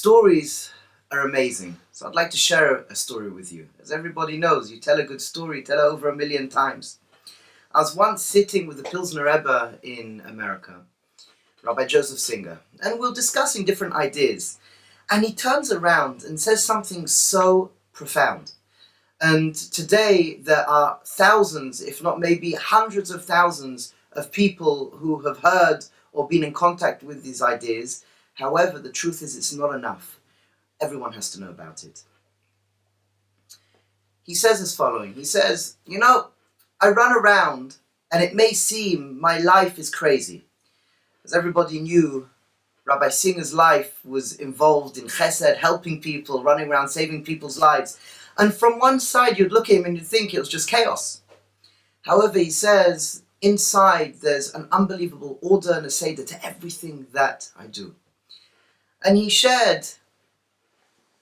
Stories are amazing. So I'd like to share a story with you. As everybody knows, you tell a good story, tell it over 1,000,000 times. I was once sitting with the Pilsner Rebbe in America, Rabbi Gerzi, and we were discussing different ideas. And he turns around and says something so profound. And today there are thousands, if not maybe hundreds of thousands of people who have heard or been in contact with these ideas. However, the truth is it's not enough. Everyone has to know about it. He says as following. He says, I run around and it may seem my life is crazy. As everybody knew, Rabbi Singer's life was involved in chesed, helping people, running around, saving people's lives. And from one side, you'd look at him and you'd think it was just chaos. However, he says, inside there's an unbelievable order and a seder to everything that I do. And he shared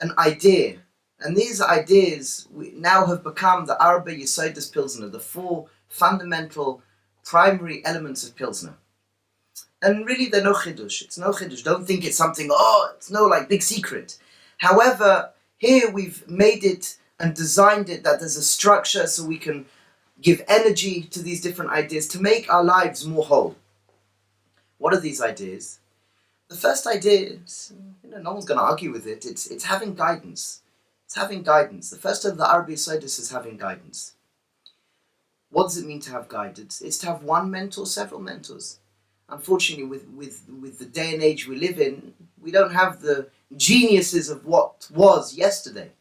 an idea. And these ideas now have become the Arba Yesodis Pilsner, the four fundamental primary elements of Pilsner. And really, they're no chidush. It's no chidush. Don't think it's something, it's no big secret. However, here we've made it and designed it that there's a structure so we can give energy to these different ideas to make our lives more whole. What are these ideas? The first idea is, no one's going to argue with it. It's having guidance. It's having guidance. The first of the Arba Yesodis is having guidance. What does it mean to have guidance? It's to have one mentor, several mentors. Unfortunately, with the day and age we live in, we don't have the geniuses of what was yesterday.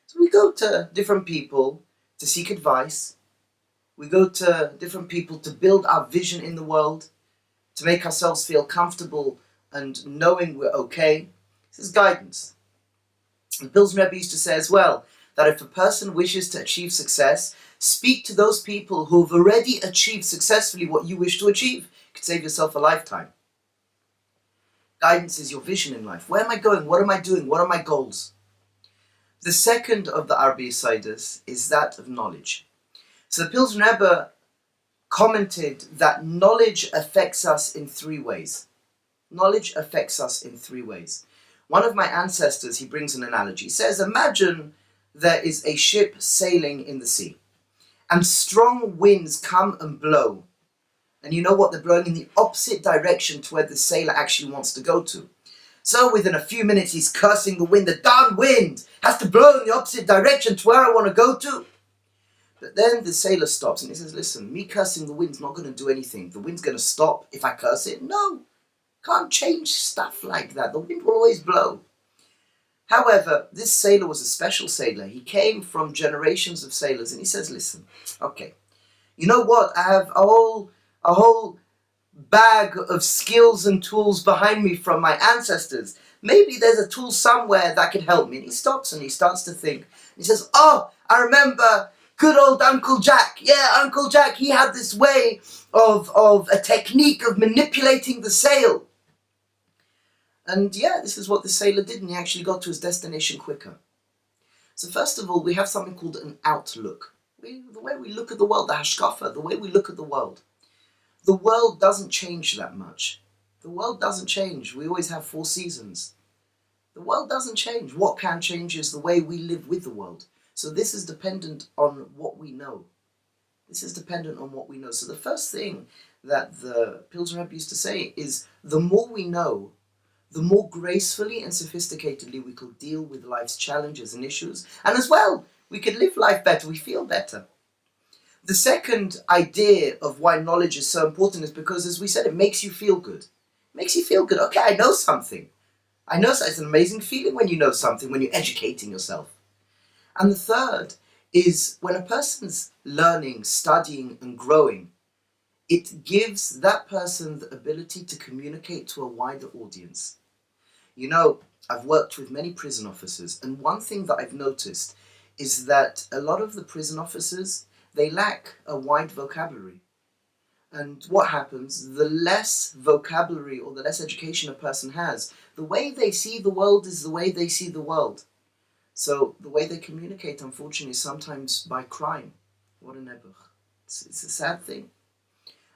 So we go to different people to seek advice. We go to different people to build our vision in the world, to make ourselves feel comfortable and knowing we're okay. This is guidance. The Pilsner Rebbe used to say as well, that if a person wishes to achieve success, speak to those people who have already achieved successfully what you wish to achieve. You could save yourself a lifetime. Guidance is your vision in life. Where am I going? What am I doing? What are my goals? The second of the Arba Yesodis is that of knowledge. So the Pilsner Rebbe commented that knowledge affects us in three ways. Knowledge affects us in three ways. One of my ancestors, he brings an analogy. He says, imagine there is a ship sailing in the sea, and strong winds come and blow. And you know what? They're blowing in the opposite direction to where the sailor actually wants to go to. So within a few minutes, he's cursing the wind. The darn wind has to blow in the opposite direction to where I want to go to. But then the sailor stops and he says, listen, me cursing the wind's not going to do anything. The wind's going to stop if I curse it? No. Can't change stuff like that. The wind will always blow. However, this sailor was a special sailor. He came from generations of sailors, and he says, listen, okay, you know what? I have a whole bag of skills and tools behind me from my ancestors. Maybe there's a tool somewhere that could help me. And he stops and he starts to think. He says, I remember good old Uncle Jack. Yeah, Uncle Jack, he had this way of a technique of manipulating the sail. And yeah, this is what the sailor did, and he actually got to his destination quicker. So first of all, we have something called an outlook. The way we look at the world, the hashkafa, the way we look at the world. The world doesn't change that much. The world doesn't change. We always have 4 seasons. The world doesn't change. What can change is the way we live with the world. So this is dependent on what we know. This is dependent on what we know. So the first thing that the Pilsner Rebbe used to say is, the more we know, the more gracefully and sophisticatedly we could deal with life's challenges and issues. And as well, we could live life better, we feel better. The second idea of why knowledge is so important is because, as we said, it makes you feel good. It makes you feel good. Okay, I know something. It's an amazing feeling when you know something, when you're educating yourself. And the third is when a person's learning, studying, and growing, it gives that person the ability to communicate to a wider audience. I've worked with many prison officers, and one thing that I've noticed is that a lot of the prison officers, they lack a wide vocabulary. And what happens, the less vocabulary or the less education a person has, the way they see the world is the way they see the world. So the way they communicate, unfortunately, is sometimes by crime. What a nebuch. It's a sad thing.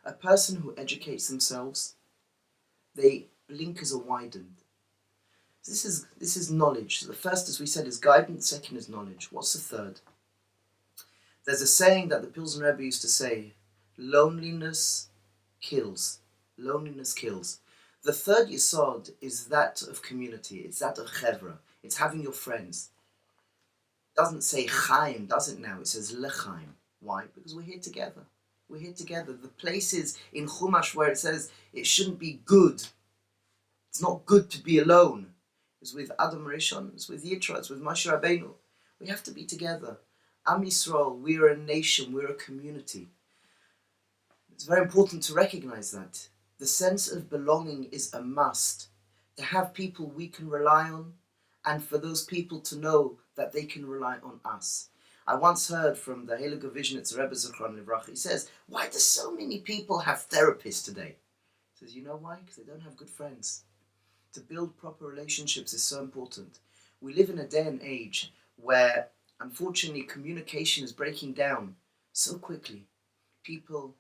A person who educates themselves, their blinkers are widened. This is knowledge. So the first, as we said, is guidance. Second is knowledge. What's the third? There's a saying that the Pilsen Rebbe used to say, loneliness kills. Loneliness kills. The third yesod is that of community. It's that of chevra. It's having your friends. It doesn't say chaim, does it now? It says lechaim. Why? Because we're here together. We're here together. The places in Chumash where it says it shouldn't be good. It's not good to be alone. It's with Adam Rishon, it's with Yitro, it's with Moshe Rabbeinu. We have to be together. Am Yisrael, we're a nation, we're a community. It's very important to recognize that. The sense of belonging is a must. To have people we can rely on, and for those people to know that they can rely on us. I once heard from the Heilige Visionitz Rebbe Zichron Livracha, he says, why do so many people have therapists today? He says, you know why? Because they don't have good friends. To build proper relationships is so important. We live in a day and age where, unfortunately, communication is breaking down so quickly. People,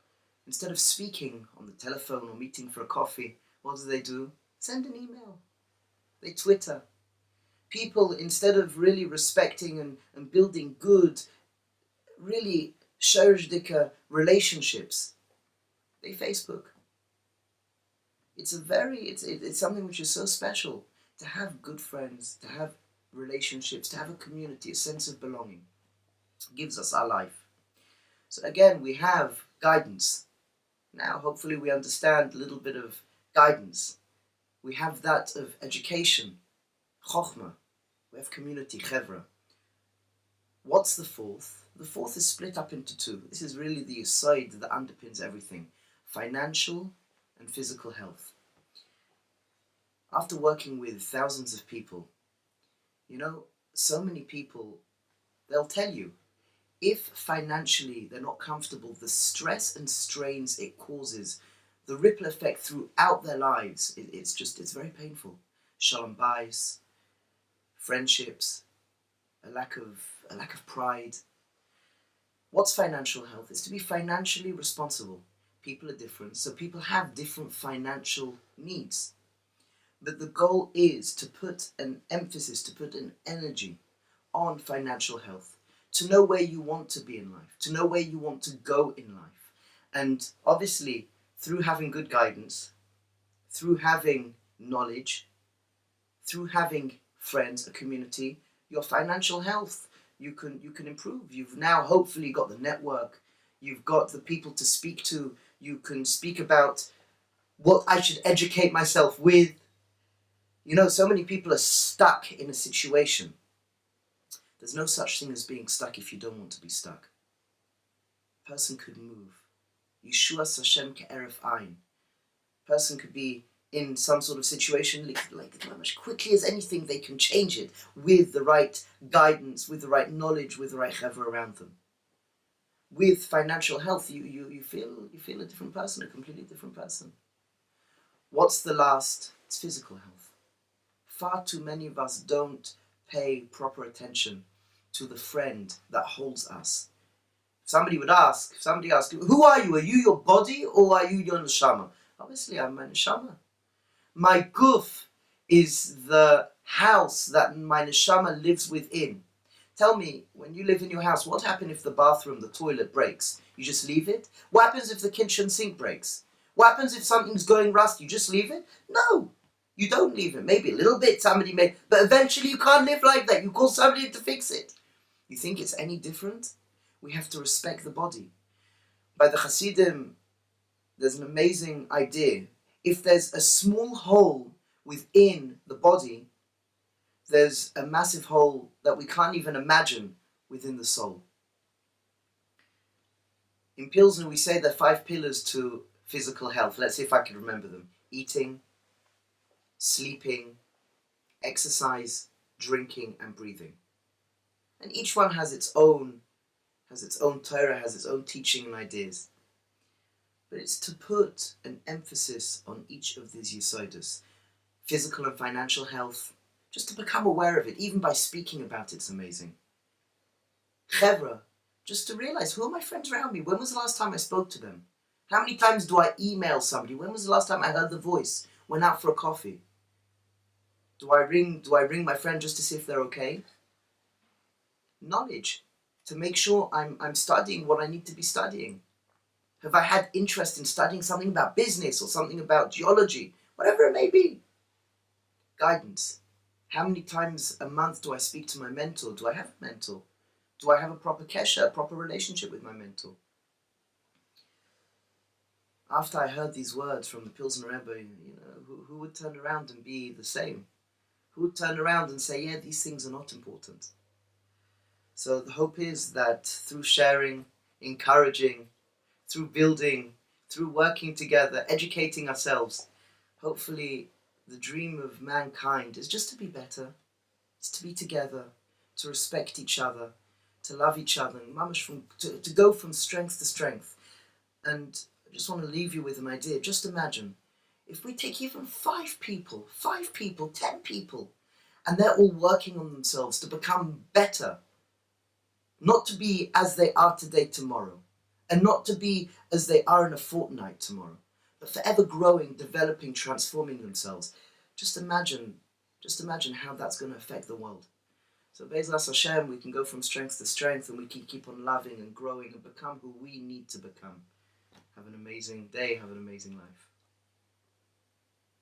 instead of speaking on the telephone or meeting for a coffee, what do? Send an email. They Twitter. People, instead of really respecting and building good, really sherish-dika relationships, they Facebook. It's something which is so special, to have good friends, to have relationships, to have a community, a sense of belonging. It gives us our life. So again, we have guidance. Now, hopefully we understand a little bit of guidance. We have that of education, chokhmah. We have community, chevra. What's the fourth? The fourth is split up into two. This is really the side that underpins everything. Financial and physical health. After working with thousands of people, so many people, they'll tell you, if financially they're not comfortable, the stress and strains it causes, the ripple effect throughout their lives, it's very painful. Shalom bayis, friendships, a lack of pride. What's financial health? It's to be financially responsible. People are different, so people have different financial needs. But the goal is to put an emphasis, to put an energy on financial health, to know where you want to be in life, to know where you want to go in life. And obviously, through having good guidance, through having knowledge, through having friends, a community, your financial health, you can improve. You've now hopefully got the network, you've got the people to speak to, you can speak about what I should educate myself with. So many people are stuck in a situation. There's no such thing as being stuck if you don't want to be stuck. A person could move. Yeshua Hashem ke'eref ayin. A person could be in some sort of situation, like as quickly as anything, they can change it with the right guidance, with the right knowledge, with the right chevra around them. With financial health, you feel a different person, a completely different person. What's the last? It's physical health. Far too many of us don't pay proper attention to the friend that holds us. Somebody asks, who are you? Are you your body or are you your neshama? Obviously, I'm my neshama. My guf is the house that my neshama lives within. Tell me, when you live in your house, what happens if the bathroom, the toilet breaks? You just leave it? What happens if the kitchen sink breaks? What happens if something's going rusty? You just leave it? No, you don't leave it. Maybe a little bit, but eventually you can't live like that. You call somebody to fix it. You think it's any different? We have to respect the body. By the Hasidim, there's an amazing idea. If there's a small hole within the body, there's a massive hole that we can't even imagine within the soul. In Pilsner, we say there are 5 pillars to physical health. Let's see if I can remember them. Eating, sleeping, exercise, drinking, and breathing. And each one has its own Torah, has its own teaching and ideas. But it's to put an emphasis on each of these yesodus. Physical and financial health, just to become aware of it, even by speaking about it's amazing. Chevra, just to realize, who are my friends around me? When was the last time I spoke to them? How many times do I email somebody? When was the last time I heard the voice? Went out for a coffee? Do I ring my friend just to see if they're okay? Knowledge. To make sure I'm studying what I need to be studying. Have I had interest in studying something about business or something about geology? Whatever it may be. Guidance. How many times a month do I speak to my mentor? Do I have a mentor? Do I have a proper kesher, a proper relationship with my mentor? After I heard these words from the Pilsner Rebbe, who would turn around and be the same? Who would turn around and say, yeah, these things are not important? So the hope is that through sharing, encouraging, through building, through working together, educating ourselves, hopefully the dream of mankind is just to be better. It's to be together, to respect each other, to love each other, and to go from strength to strength. And I just want to leave you with an idea. Just imagine, if we take even 5 people, 10 people, and they're all working on themselves to become better, not to be as they are today tomorrow, and not to be as they are in a fortnight tomorrow, but forever growing, developing, transforming themselves. Just imagine how that's going to affect the world. So Be'ezras Hashem, we can go from strength to strength, and we can keep on loving and growing and become who we need to become. Have an amazing day, have an amazing life.